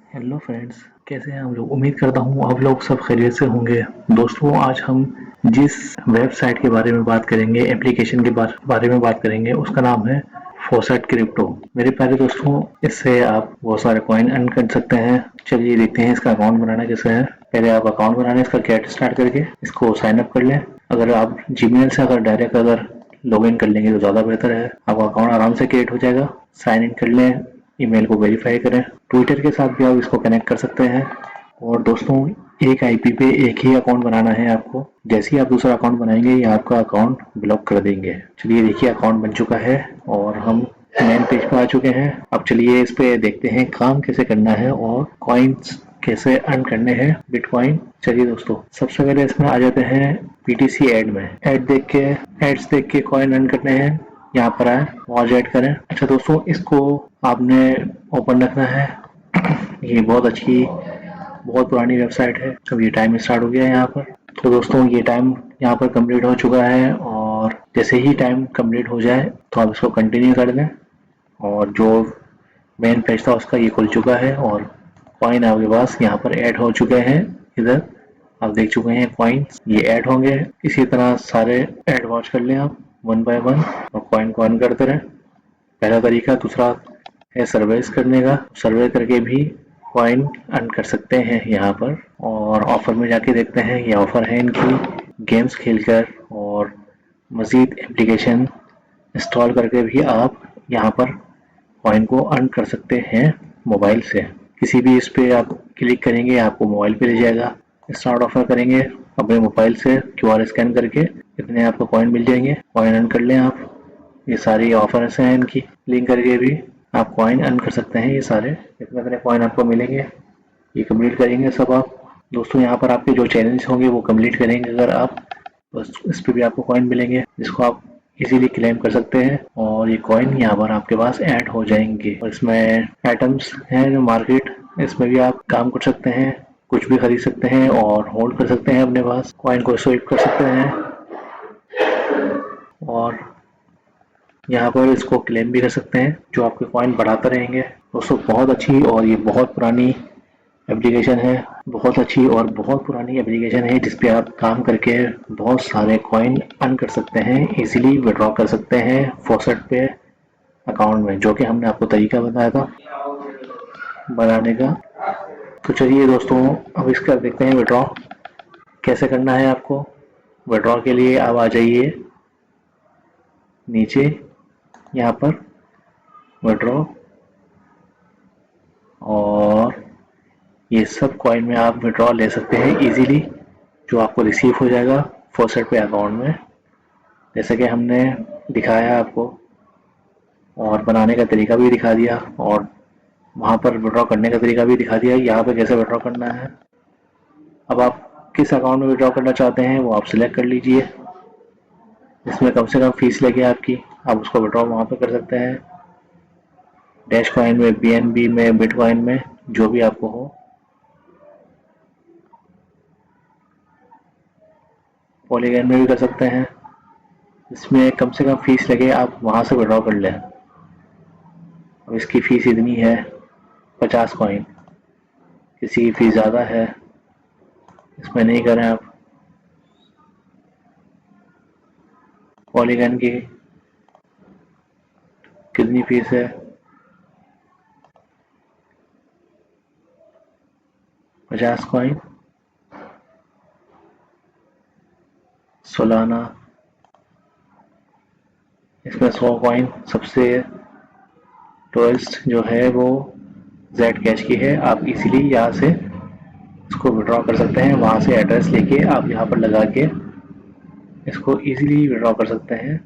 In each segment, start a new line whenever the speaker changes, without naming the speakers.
Hello friends, कैसे हैं आप लोग। उम्मीद करता हूँ आप लोग सब खैरियत से होंगे। दोस्तों, आज हम जिस वेबसाइट के बारे में बात करेंगे, एप्लीकेशन के बारे में बात करेंगे, उसका नाम है फोसेट क्रिप्टो। मेरे प्यारे दोस्तों, इससे आप बहुत सारे कॉइन अर्न कर सकते हैं। चलिए देखते हैं इसका अकाउंट बनाना कैसे है। पहले आप अकाउंट बनाने इसका गेट स्टार्ट करके इसको साइन अप कर लें। अगर आप जीमेल से डायरेक्ट लॉग इन कर लेंगे तो ज़्यादा बेहतर है। आपका अकाउंट आराम से क्रिएट हो जाएगा। साइन इन कर लें, ईमेल को वेरीफाई करें। ट्विटर के साथ भी आप इसको कनेक्ट कर सकते हैं। और दोस्तों, एक आईपी पे एक ही अकाउंट बनाना है आपको। जैसे ही आप दूसरा अकाउंट बनाएंगे ये आपका अकाउंट ब्लॉक कर देंगे। चलिए देखिए, अकाउंट बन चुका है और हम मेन पेज पर आ चुके हैं। अब चलिए इस पे देखते हैं काम कैसे करना है और कॉइन्स कैसे अर्न करने हैं, बिटकॉइन। चलिए दोस्तों, सबसे पहले इसमें आ जाते हैं पीटीसी एड में। एड्स देख के कॉइन अर्न करने हैं। यहाँ पर आए, वॉच ऐड करें। अच्छा दोस्तों, इसको आपने ओपन रखना है। ये बहुत पुरानी वेबसाइट है। अब ये टाइम स्टार्ट हो गया है यहाँ पर। तो दोस्तों, ये टाइम यहाँ पर कंप्लीट हो चुका है और जैसे ही टाइम कंप्लीट हो जाए तो आप इसको कंटिन्यू कर दें। और जो मेन पेज था उसका ये खुल चुका है और कॉइन आपके पास यहाँ पर ऐड हो चुके हैं। इधर आप देख चुके हैं कॉइन्स ये ऐड होंगे। इसी तरह सारे ऐड वॉच कर लें आप वन बाय वन और कॉइन को अर्न करते रहें। पहला तरीका। दूसरा है सर्वेस करने का। सर्वे करके भी कॉइन अर्न कर सकते हैं यहाँ पर। और ऑफर में जाके देखते हैं, ये ऑफर है इनकी। गेम्स खेलकर और मज़ीद एप्लीकेशन इंस्टॉल करके भी आप यहाँ पर कॉइन को अर्न कर सकते हैं मोबाइल से। किसी भी इस पे आप क्लिक करेंगे आपको मोबाइल पे ले जाएगा। स्टार्ट ऑफर करेंगे अपने मोबाइल से, क्यूआर स्कैन करके इतने आपको कॉइन मिल जाएंगे। कॉइन अर्न कर लें आप। ये सारी ऑफर्स हैं इनकी, लिंक करके भी आप कॉइन अर्न कर सकते हैं। ये सारे इतने कॉइन आपको मिलेंगे। ये कंप्लीट करेंगे सब आप। दोस्तों, यहाँ पर आपके जो चैलेंज होंगे वो कंप्लीट करेंगे अगर आप, बस इस पर भी आपको कॉइन मिलेंगे जिसको आप इजीली क्लेम कर सकते हैं। और ये कॉइन यहाँ पर आपके पास ऐड हो जाएंगे। और इसमें आइटम्स हैं जो मार्केट, इसमें भी आप काम कर सकते हैं। कुछ भी खरीद सकते हैं और होल्ड कर सकते हैं अपने पास। कॉइन को स्वीप कर सकते हैं और यहाँ पर इसको क्लेम भी कर सकते हैं, जो आपके कॉइन बढ़ाते रहेंगे। दोस्तों, बहुत अच्छी और ये बहुत पुरानी एप्लीकेशन है। बहुत अच्छी और बहुत पुरानी एप्लीकेशन है जिसपे आप काम करके बहुत सारे कॉइन अर्न कर सकते हैं। इजीली विड्रॉ कर सकते हैं फॉसेट पे अकाउंट में, जो कि हमने आपको तरीका बताया था बनाने का। तो चलिए दोस्तों, अब इसका देखते हैं विड्रॉ कैसे करना है आपको। विड्रॉ के लिए आप आ जाइए नीचे, यहाँ पर विड्रॉ, और ये सब कॉइन में आप विड्रॉ ले सकते हैं इजीली, जो आपको रिसीव हो जाएगा फॉसेट पे अकाउंट में, जैसे कि हमने दिखाया आपको और बनाने का तरीका भी दिखा दिया और वहाँ पर विड्रॉ करने का तरीका भी दिखा दिया। यहाँ पे कैसे विड्रॉ करना है। अब आप किस अकाउंट में विड्रॉ करना चाहते हैं वो आप सिलेक्ट कर लीजिए। इसमें कम से कम फीस लगे आपकी, आप उसको विड्रॉ वहाँ पे कर सकते हैं। डैश कॉइन में, बीएनबी में, बिटकॉइन में, जो भी आपको हो। पॉलीगन में भी कर सकते हैं। इसमें कम से कम फीस लगे, आप वहाँ से विड्रॉ कर लें। अब इसकी फ़ीस इतनी है 50 कॉइन। किसी की फ़ीस ज़्यादा है, इसमें नहीं करें आप। पॉलीगन की कितनी फ़ीस है? 50 कॉइन सोलाना। इसमें 100 कॉइन सबसे टॉयस्ट जो है वो जेड कैश की है। आप इजीली यहाँ से इसको विड्रॉ कर सकते हैं। वहाँ से एड्रेस लेके आप यहाँ पर लगा के इसको इजीली विड्रॉ कर सकते हैं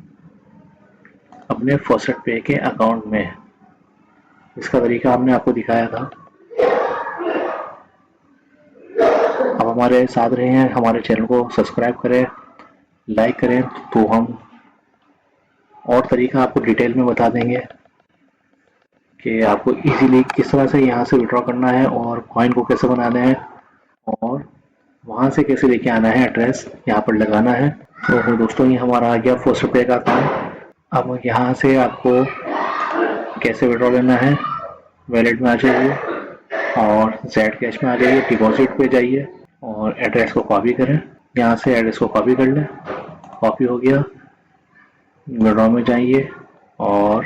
अपने फॉसेट पे के अकाउंट में। इसका तरीका हमने आपको दिखाया था। अब हमारे साथ रहे हैं, हमारे चैनल को सब्सक्राइब करें, लाइक करें, तो हम और तरीका आपको डिटेल में बता देंगे कि आपको इजीली किस तरह से यहाँ से विड्रॉ करना है और कॉइन को कैसे बनाना है और वहाँ से कैसे लेके आना है, एड्रेस यहाँ पर लगाना है। तो दोस्तों, ये हमारा आ गया ₹4 का अकाउंट। अब यहाँ से आपको कैसे विड्रॉ लेना है, वैलेट में आ जाइए। और जेड कैश में आ जाइए, डिपॉजिट पे जाइए और एड्रेस को कॉपी करें। यहाँ से एड्रेस को कॉपी कर लें, कॉपी हो गया। विड्रॉ में जाइए और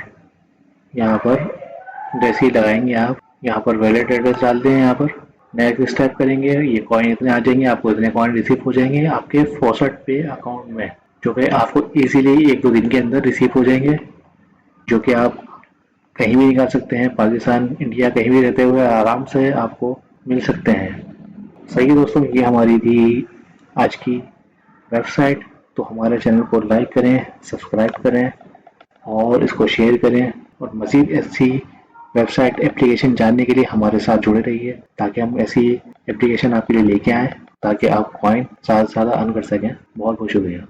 यहाँ पर जैसे ही लगाएंगे आप यहाँ पर वैलिड एड्रेस डाल दें। यहाँ पर नेक्स्ट स्टेप करेंगे, ये कॉइन इतने आ जाएंगे, आपको इतने कॉइन रिसीव हो जाएंगे आपके फॉसेट पे अकाउंट में, जो कि आपको इजीली 1-2 दिन के अंदर रिसीव हो जाएंगे, जो कि आप कहीं भी निकाल सकते हैं। पाकिस्तान, इंडिया, कहीं भी रहते हुए आराम से आपको मिल सकते हैं। सही है दोस्तों, ये हमारी थी आज की वेबसाइट। तो हमारे चैनल को लाइक करें, सब्सक्राइब करें और इसको शेयर करें, और मज़ीद ऐसी वेबसाइट एप्लीकेशन जानने के लिए हमारे साथ जुड़े रहिए, ताकि हम ऐसी एप्लीकेशन आपके लिए लेके आएँ, ताकि आप कॉइन ज़्यादा से ज़्यादा अर्न कर सकें। बहुत बहुत शुक्रिया।